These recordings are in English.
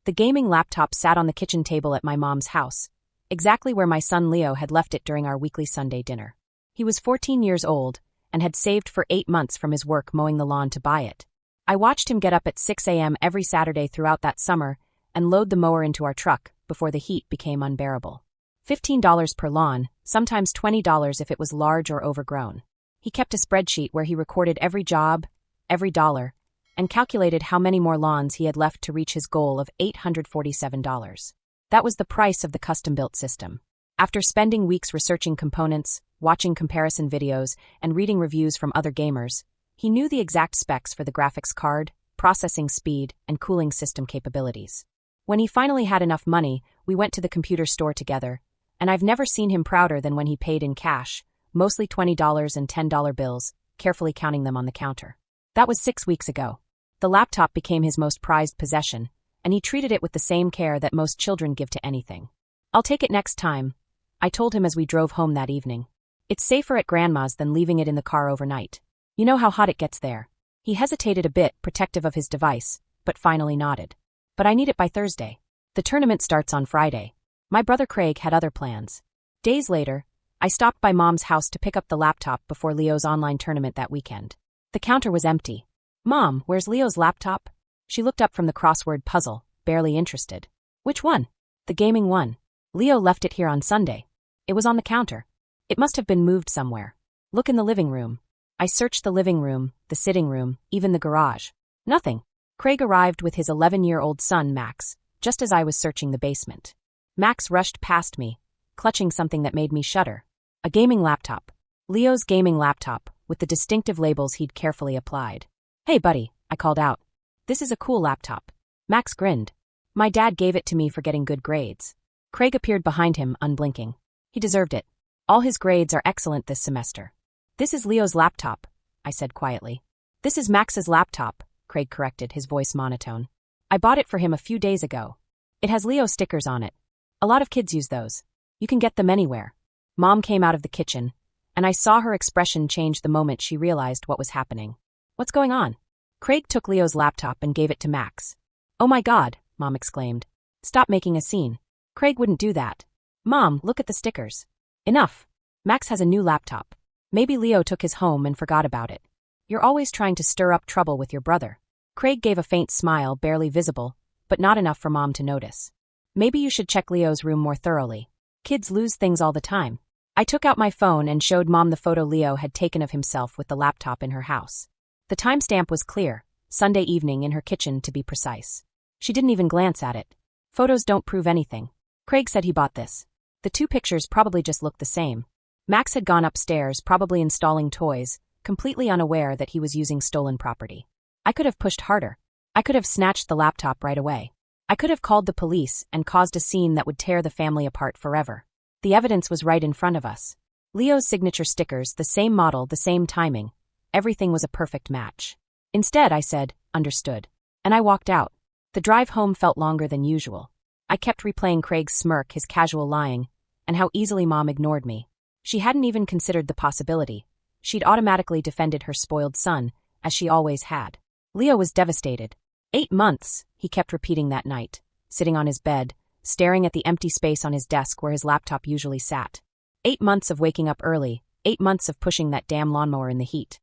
The gaming laptop sat on the kitchen table at my mom's house, exactly where my son Leo had left it during our weekly Sunday dinner. He was 14 years old and had saved for 8 months from his work mowing the lawn to buy it. I watched him get up at 6 a.m. every Saturday throughout that summer and load the mower into our truck before the heat became unbearable. $15 per lawn, sometimes $20 if it was large or overgrown. He kept a spreadsheet where he recorded every job, every dollar, and calculated how many more lawns he had left to reach his goal of $847. That was the price of the custom-built system. After spending weeks researching components, watching comparison videos, and reading reviews from other gamers, he knew the exact specs for the graphics card, processing speed, and cooling system capabilities. When he finally had enough money, we went to the computer store together, and I've never seen him prouder than when he paid in cash, mostly $20 and $10 bills, carefully counting them on the counter. That was 6 weeks ago. The laptop became his most prized possession, and he treated it with the same care that most children give to anything. "I'll take it next time," I told him as we drove home that evening. "It's safer at Grandma's than leaving it in the car overnight. You know how hot it gets there." He hesitated a bit, protective of his device, but finally nodded. "But I need it by Thursday. The tournament starts on Friday." My brother Craig had other plans. Days later, I stopped by Mom's house to pick up the laptop before Leo's online tournament that weekend. The counter was empty. "Mom, where's Leo's laptop?" She looked up from the crossword puzzle, barely interested. "Which one?" "The gaming one. Leo left it here on Sunday." "It was on the counter." "It must have been moved somewhere. Look in the living room." I searched the living room, the sitting room, even the garage. Nothing. Craig arrived with his 11-year-old son, Max, just as I was searching the basement. Max rushed past me, clutching something that made me shudder. A gaming laptop. Leo's gaming laptop, with the distinctive labels he'd carefully applied. "Hey, buddy," I called out. "This is a cool laptop." Max grinned. "My dad gave it to me for getting good grades." Craig appeared behind him, unblinking. "He deserved it. All his grades are excellent this semester." "This is Leo's laptop," I said quietly. "This is Max's laptop," Craig corrected, his voice monotone. "I bought it for him a few days ago. It has Leo stickers on it. A lot of kids use those. You can get them anywhere." Mom came out of the kitchen, and I saw her expression change the moment she realized what was happening. "What's going on?" Craig took Leo's laptop and gave it to Max. "Oh my God," Mom exclaimed. "Stop making a scene. Craig wouldn't do that." "Mom, look at the stickers." "Enough. Max has a new laptop. Maybe Leo took his home and forgot about it. You're always trying to stir up trouble with your brother." Craig gave a faint smile, barely visible, but not enough for Mom to notice. "Maybe you should check Leo's room more thoroughly. Kids lose things all the time." I took out my phone and showed Mom the photo Leo had taken of himself with the laptop in her house. The timestamp was clear, Sunday evening in her kitchen to be precise. She didn't even glance at it. Photos don't prove anything. Craig said he bought this. The two pictures probably just looked the same. Max had gone upstairs, probably installing toys, completely unaware that he was using stolen property. I could have pushed harder. I could have snatched the laptop right away. I could have called the police and caused a scene that would tear the family apart forever. The evidence was right in front of us. Leo's signature stickers, the same model, the same timing. Everything was a perfect match. Instead, I said, "Understood." And I walked out. The drive home felt longer than usual. I kept replaying Craig's smirk, his casual lying, and how easily Mom ignored me. She hadn't even considered the possibility. She'd automatically defended her spoiled son, as she always had. Leo was devastated. 8 months, he kept repeating that night, sitting on his bed, staring at the empty space on his desk where his laptop usually sat. 8 months of waking up early, 8 months of pushing that damn lawnmower in the heat.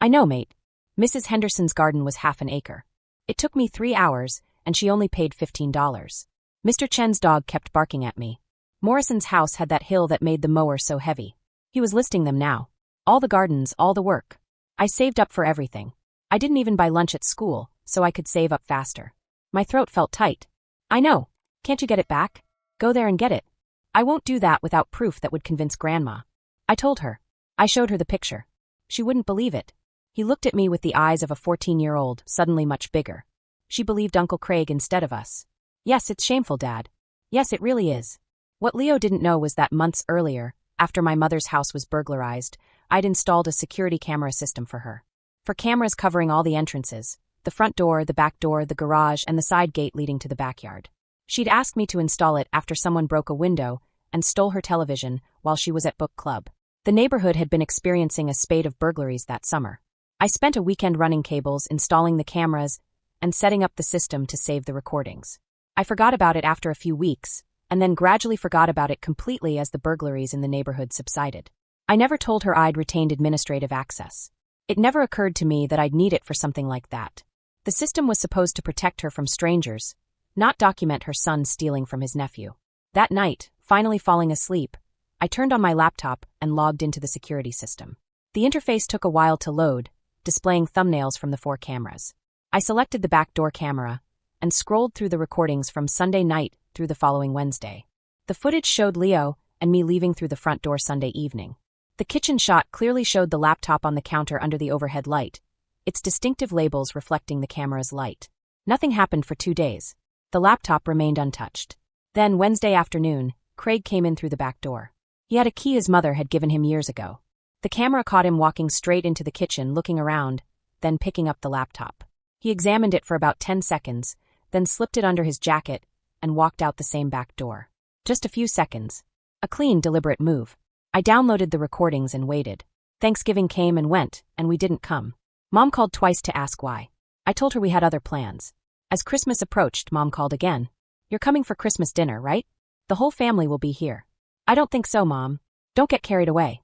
"I know, mate. Mrs. Henderson's garden was half an acre. It took me 3 hours, and she only paid $15. Mr. Chen's dog kept barking at me. Morrison's house had that hill that made the mower so heavy. He was listing them now. All the gardens, all the work. I saved up for everything. I didn't even buy lunch at school, so I could save up faster." My throat felt tight. "I know. Can't you get it back? Go there and get it." "I won't do that without proof that would convince Grandma." I told her. I showed her the picture. She wouldn't believe it. He looked at me with the eyes of a 14-year-old, suddenly much bigger. She believed Uncle Craig instead of us. "Yes, it's shameful, Dad. Yes, it really is." What Leo didn't know was that months earlier, after my mother's house was burglarized, I'd installed a security camera system for her. For cameras covering all the entrances, the front door, the back door, the garage, and the side gate leading to the backyard. She'd asked me to install it after someone broke a window and stole her television while she was at book club. The neighborhood had been experiencing a spate of burglaries that summer. I spent a weekend running cables, installing the cameras, and setting up the system to save the recordings. I I forgot about it after a few weeks, and then gradually forgot about it completely as the burglaries in the neighborhood subsided. I never told her I'd retained administrative access. It never occurred to me that I'd need it for something like that. The system was supposed to protect her from strangers, not document her son stealing from his nephew. That night, finally falling asleep, I turned on my laptop and logged into the security system. The interface took a while to load, displaying thumbnails from the 4 cameras. I selected the backdoor camera and scrolled through the recordings from Sunday night through the following Wednesday. The footage showed Leo and me leaving through the front door Sunday evening. The kitchen shot clearly showed the laptop on the counter under the overhead light, its distinctive labels reflecting the camera's light. Nothing happened for 2 days. The laptop remained untouched. Then, Wednesday afternoon, Craig came in through the back door. He had a key his mother had given him years ago. The camera caught him walking straight into the kitchen, looking around, then picking up the laptop. He examined it for about 10 seconds, then slipped it under his jacket and walked out the same back door. Just a few seconds. A clean, deliberate move. I downloaded the recordings and waited. Thanksgiving came and went, and we didn't come. Mom called twice to ask why. I told her we had other plans. As Christmas approached, Mom called again. You're coming for Christmas dinner, right? The whole family will be here. I don't think so, Mom. Don't get carried away.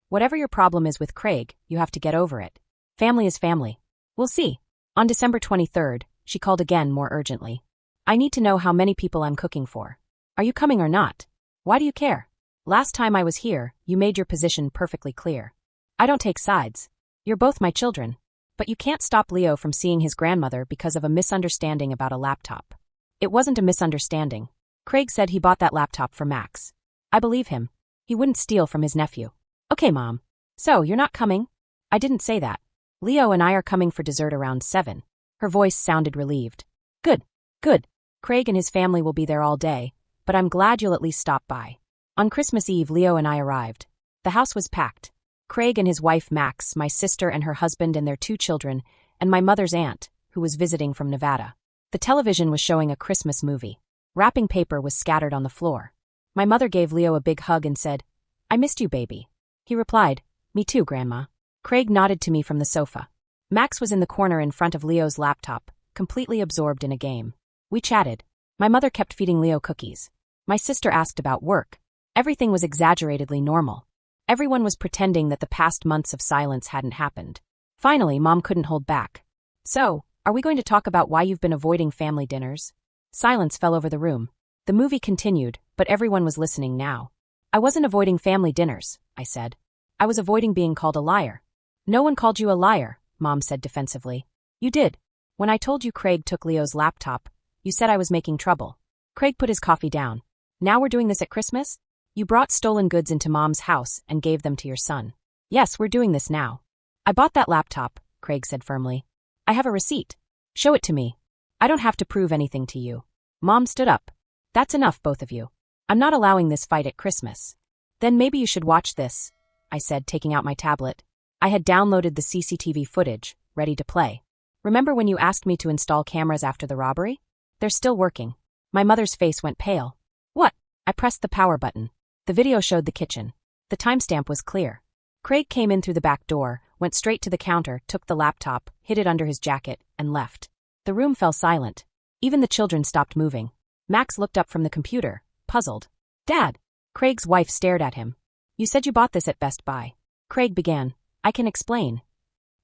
Whatever your problem is with Craig, you have to get over it. Family is family. We'll see. On December 23rd, she called again more urgently. I need to know how many people I'm cooking for. Are you coming or not? Why do you care? Last time I was here, you made your position perfectly clear. I don't take sides. You're both my children. But you can't stop Leo from seeing his grandmother because of a misunderstanding about a laptop. It wasn't a misunderstanding. Craig said he bought that laptop for Max. I believe him. He wouldn't steal from his nephew. Okay, Mom. So, you're not coming? I didn't say that. Leo and I are coming for dessert around 7. Her voice sounded relieved. Good. Good. Craig and his family will be there all day, but I'm glad you'll at least stop by. On Christmas Eve, Leo and I arrived. The house was packed. Craig and his wife Max, my sister and her husband and their 2 children, and my mother's aunt, who was visiting from Nevada. The television was showing a Christmas movie. Wrapping paper was scattered on the floor. My mother gave Leo a big hug and said, I missed you, baby. He replied, Me too, Grandma. Craig nodded to me from the sofa. Max was in the corner in front of Leo's laptop, completely absorbed in a game. We chatted. My mother kept feeding Leo cookies. My sister asked about work. Everything was exaggeratedly normal. Everyone was pretending that the past months of silence hadn't happened. Finally, Mom couldn't hold back. So, are we going to talk about why you've been avoiding family dinners? Silence fell over the room. The movie continued, but everyone was listening now. I wasn't avoiding family dinners, I said. I was avoiding being called a liar. No one called you a liar, Mom said defensively. You did. When I told you Craig took Leo's laptop, you said I was making trouble. Craig put his coffee down. Now we're doing this at Christmas? You brought stolen goods into Mom's house and gave them to your son. Yes, we're doing this now. I bought that laptop, Craig said firmly. I have a receipt. Show it to me. I don't have to prove anything to you. Mom stood up. That's enough, both of you. I'm not allowing this fight at Christmas. Then maybe you should watch this, I said, taking out my tablet. I had downloaded the CCTV footage, ready to play. Remember when you asked me to install cameras after the robbery? They're still working. My mother's face went pale. What? I pressed the power button. The video showed the kitchen. The timestamp was clear. Craig came in through the back door, went straight to the counter, took the laptop, hid it under his jacket, and left. The room fell silent. Even the children stopped moving. Max looked up from the computer, puzzled. Dad! Craig's wife stared at him. You said you bought this at Best Buy. Craig began. I can explain.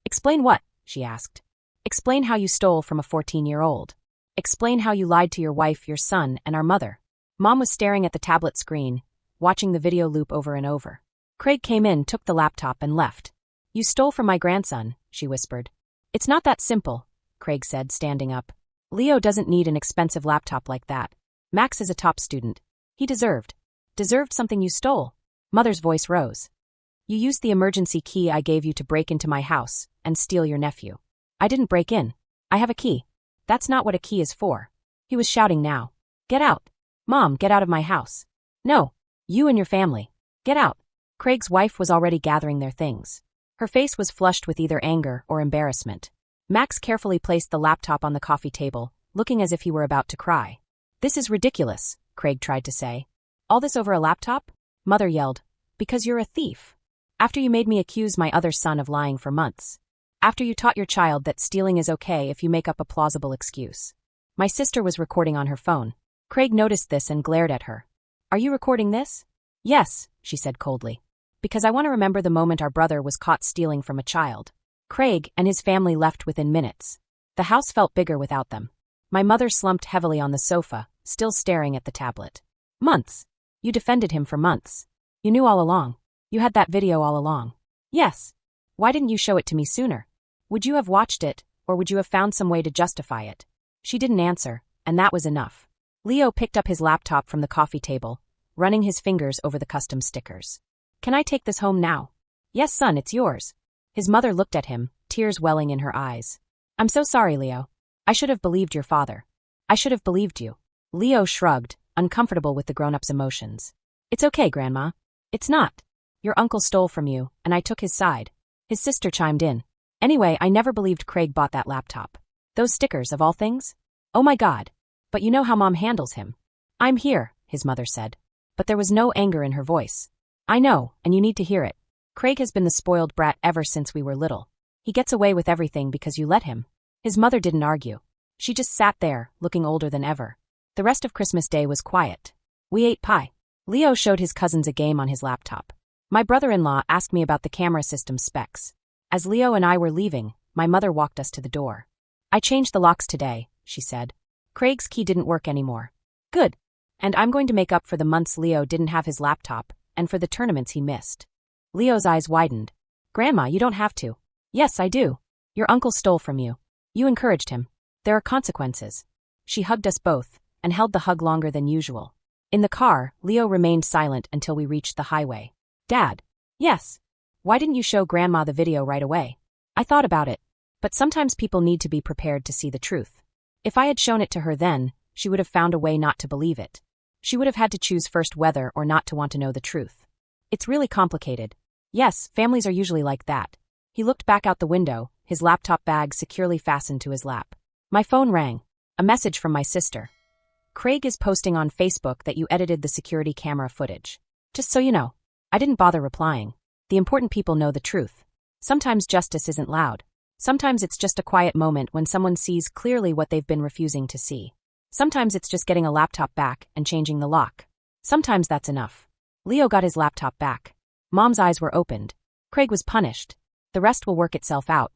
Explain what? She asked. Explain how you stole from a 14-year-old. Explain how you lied to your wife, your son, and our mother. Mom was staring at the tablet screen, watching the video loop over and over. Craig came in, took the laptop, and left. You stole from my grandson, she whispered. It's not that simple, Craig said, standing up. Leo doesn't need an expensive laptop like that. Max is a top student. He deserved something you stole. Mother's voice rose. You used the emergency key I gave you to break into my house and steal your nephew. I didn't break in. I have a key. That's not what a key is for. He was shouting now. Get out. Mom, get out of my house. No. You and your family. Get out. Craig's wife was already gathering their things. Her face was flushed with either anger or embarrassment. Max carefully placed the laptop on the coffee table, looking as if he were about to cry. This is ridiculous, Craig tried to say. All this over a laptop? Mother yelled. Because you're a thief. After you made me accuse my other son of lying for months. After you taught your child that stealing is okay if you make up a plausible excuse. My sister was recording on her phone. Craig noticed this and glared at her. Are you recording this? Yes, she said coldly. Because I want to remember the moment our brother was caught stealing from a child. Craig and his family left within minutes. The house felt bigger without them. My mother slumped heavily on the sofa, still staring at the tablet. Months. You defended him for months. You knew all along. You had that video all along. Yes. Why didn't you show it to me sooner? Would you have watched it, or would you have found some way to justify it? She didn't answer, and that was enough. Leo picked up his laptop from the coffee table, running his fingers over the custom stickers. Can I take this home now? Yes, son, it's yours. His mother looked at him, tears welling in her eyes. I'm so sorry, Leo. I should have believed your father. I should have believed you. Leo shrugged, uncomfortable with the grown-up's emotions. It's okay, Grandma. It's not. Your uncle stole from you, and I took his side. His sister chimed in. Anyway, I never believed Craig bought that laptop. Those stickers, of all things? Oh my God. But you know how Mom handles him. I'm here, his mother said. But there was no anger in her voice. I know, and you need to hear it. Craig has been the spoiled brat ever since we were little. He gets away with everything because you let him. His mother didn't argue. She just sat there, looking older than ever. The rest of Christmas Day was quiet. We ate pie. Leo showed his cousins a game on his laptop. My brother-in-law asked me about the camera system specs. As Leo and I were leaving, my mother walked us to the door. I changed the locks today, she said. Craig's key didn't work anymore. Good. And I'm going to make up for the months Leo didn't have his laptop, and for the tournaments he missed. Leo's eyes widened. Grandma, you don't have to. Yes, I do. Your uncle stole from you. You encouraged him. There are consequences. She hugged us both, and held the hug longer than usual. In the car, Leo remained silent until we reached the highway. Dad. Yes. Why didn't you show Grandma the video right away? I thought about it. But sometimes people need to be prepared to see the truth. If I had shown it to her then, she would have found a way not to believe it. She would have had to choose first whether or not to want to know the truth. It's really complicated. Yes, families are usually like that. He looked back out the window, his laptop bag securely fastened to his lap. My phone rang. A message from my sister. Craig is posting on Facebook that you edited the security camera footage. Just so you know. I didn't bother replying. The important people know the truth. Sometimes justice isn't loud. Sometimes it's just a quiet moment when someone sees clearly what they've been refusing to see. Sometimes it's just getting a laptop back and changing the lock. Sometimes that's enough. Leo got his laptop back. Mom's eyes were opened. Craig was punished. The rest will work itself out.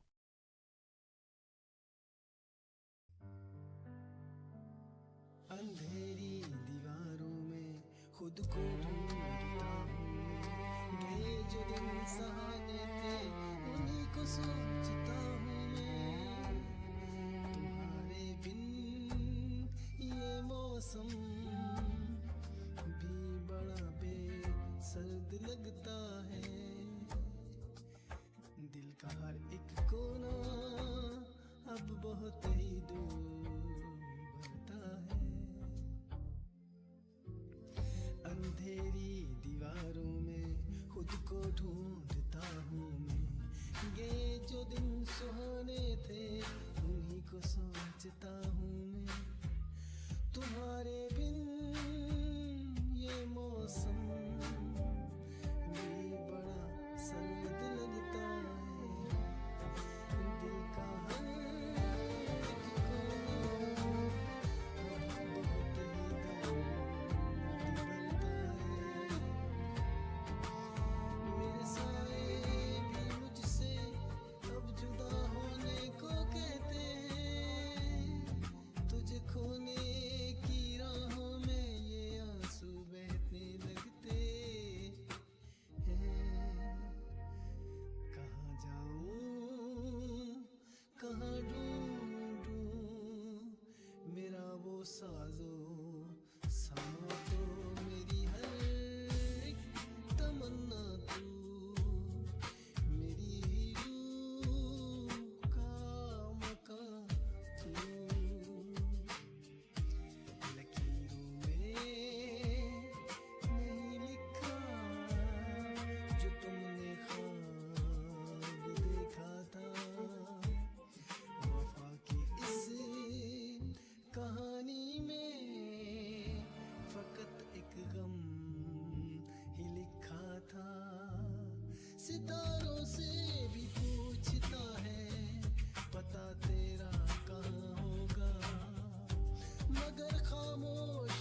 सर्द लगता है दिल का हर एक कोना अब बहुत ही दूर बढ़ता है अंधेरी दीवारों में खुद को ढूंढता हूँ मैं ये जो दिन सुहाने थे उन्हीं को सोचता हूँ मैं तुम्हारे बिन ये मौसम सर्द लगता है दिल का हर एक कोना बहुत ही दर्द भरता है मेरे साए भी मुझसे अब जुदा होने को कहते हैं तुझे खोने की राहों में ये आंसू बहने लगते कहाँ ढूंढूं मेरा वो साजो सामा तो मेरी हर एक तमन्ना तू मेरी रूह का मका तू लकीरों में नहीं लिखा जो तुमने ख्वाब देखा था कहानी में फकत एक गम ही लिखा था सितारों से भी पूछता है पता तेरा कहाँ होगा मगर खामोश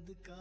खुद का